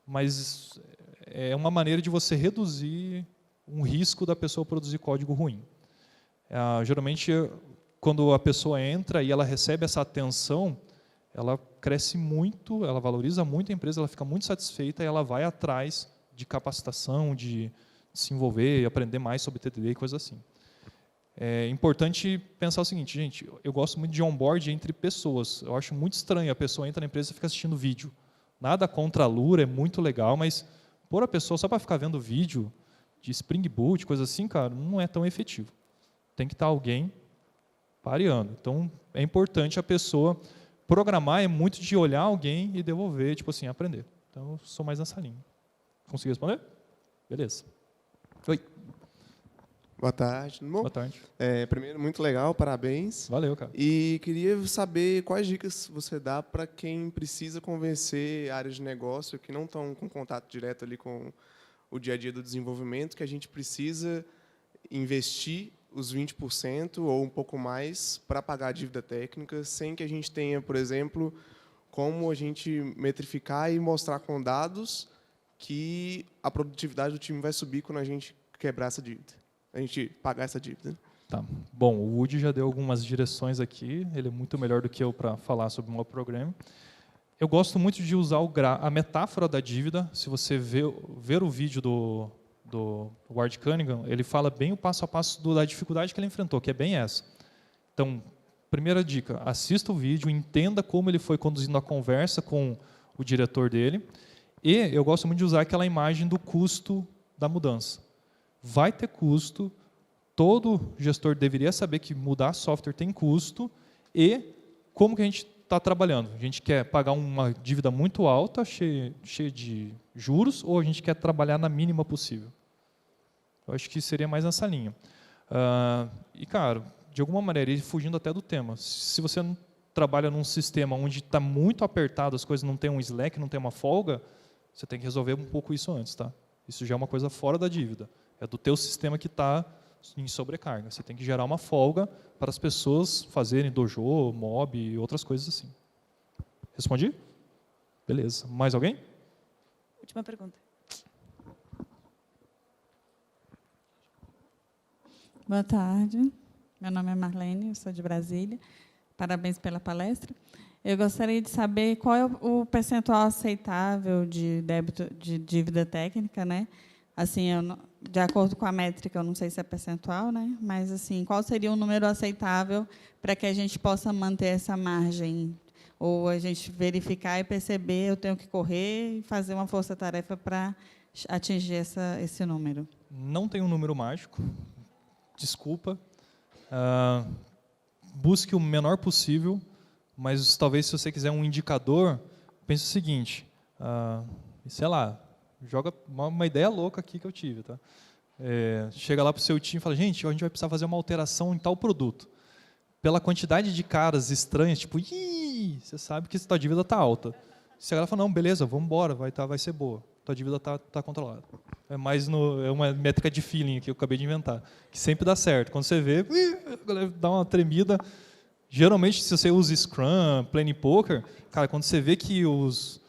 Mas é uma maneira de você reduzir um risco da pessoa produzir código ruim. Geralmente, quando a pessoa entra e ela recebe essa atenção, ela cresce muito, ela valoriza muito a empresa, ela fica muito satisfeita e ela vai atrás de capacitação, de se envolver e aprender mais sobre TDD e coisas assim. É importante pensar o seguinte, gente, eu gosto muito de onboard entre pessoas. Eu acho muito estranho a pessoa entra na empresa e fica assistindo vídeo. Nada contra a Lura, é muito legal, mas pôr a pessoa só para ficar vendo vídeo de Spring Boot, coisa assim, cara, não é tão efetivo. Tem que estar alguém pareando. Então, é importante a pessoa programar, é muito de olhar alguém e devolver, tipo assim, aprender. Então, eu sou mais nessa linha. Consegui responder? Beleza. Oi. Boa tarde, tudo bom? Boa tarde. Primeiro, muito legal, parabéns. Valeu, cara. E queria saber quais dicas você dá para quem precisa convencer áreas de negócio que não estão com contato direto ali com o dia a dia do desenvolvimento, que a gente precisa investir os 20% ou um pouco mais para pagar a dívida técnica, sem que a gente tenha, por exemplo, como a gente metrificar e mostrar com dados que a produtividade do time vai subir quando a gente quebrar essa dívida, a gente pagar essa dívida. Tá. Bom, o Woody já deu algumas direções aqui, ele é muito melhor do que eu para falar sobre o meu programa. Eu gosto muito de usar a metáfora da dívida. Se você ver o vídeo do Ward Cunningham, ele fala bem o passo a passo da dificuldade que ele enfrentou, que é bem essa. Então, primeira dica, assista o vídeo, entenda como ele foi conduzindo a conversa com o diretor dele. E eu gosto muito de usar aquela imagem do custo da mudança. Vai ter custo, todo gestor deveria saber que mudar software tem custo, e como que a gente está trabalhando? A gente quer pagar uma dívida muito alta, cheia de juros, ou a gente quer trabalhar na mínima possível? Eu acho que seria mais nessa linha. E, cara, de alguma maneira, e fugindo até do tema, se você não trabalha num sistema onde está muito apertado, as coisas não tem um slack, não tem uma folga, você tem que resolver um pouco isso antes, tá? Isso já é uma coisa fora da dívida. É do teu sistema que está em sobrecarga. Você tem que gerar uma folga para as pessoas fazerem dojo, mob e outras coisas assim. Respondi? Beleza. Mais alguém? Última pergunta. Boa tarde. Meu nome é Marlene, eu sou de Brasília. Parabéns pela palestra. Eu gostaria de saber qual é o percentual aceitável de débito de dívida técnica, né? Assim, de acordo com a métrica, eu não sei se é percentual, né? Mas assim, qual seria o número aceitável para que a gente possa manter essa margem? Ou a gente verificar e perceber, eu tenho que correr e fazer uma força-tarefa para atingir esse número? Não tem um número mágico. Desculpa. Busque o menor possível, mas talvez, se você quiser um indicador, pense o seguinte, sei lá, joga uma ideia louca aqui que eu tive. Tá? Chega lá para o seu time e fala, gente, a gente vai precisar fazer uma alteração em tal produto. Pela quantidade de caras estranhas, tipo, ih, você sabe que sua dívida está alta. Você agora fala, não, beleza, vamos embora, vai ser boa. Tua dívida está controlada. É uma métrica de feeling que eu acabei de inventar, que sempre dá certo. Quando você vê, a galera dá uma tremida. Geralmente, se você usa Scrum, Planning Poker, cara, quando você vê que os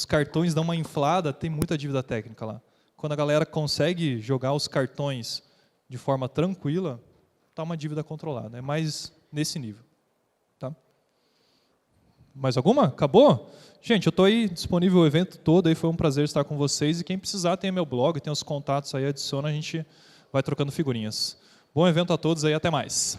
cartões dão uma inflada, tem muita dívida técnica lá. Quando a galera consegue jogar os cartões de forma tranquila, está uma dívida controlada. É mais nesse nível. Tá? Mais alguma? Acabou? Gente, eu estou aí disponível o evento todo, aí foi um prazer estar com vocês, e quem precisar tem meu blog, tem os contatos aí, adiciona, a gente vai trocando figurinhas. Bom evento a todos aí, até mais.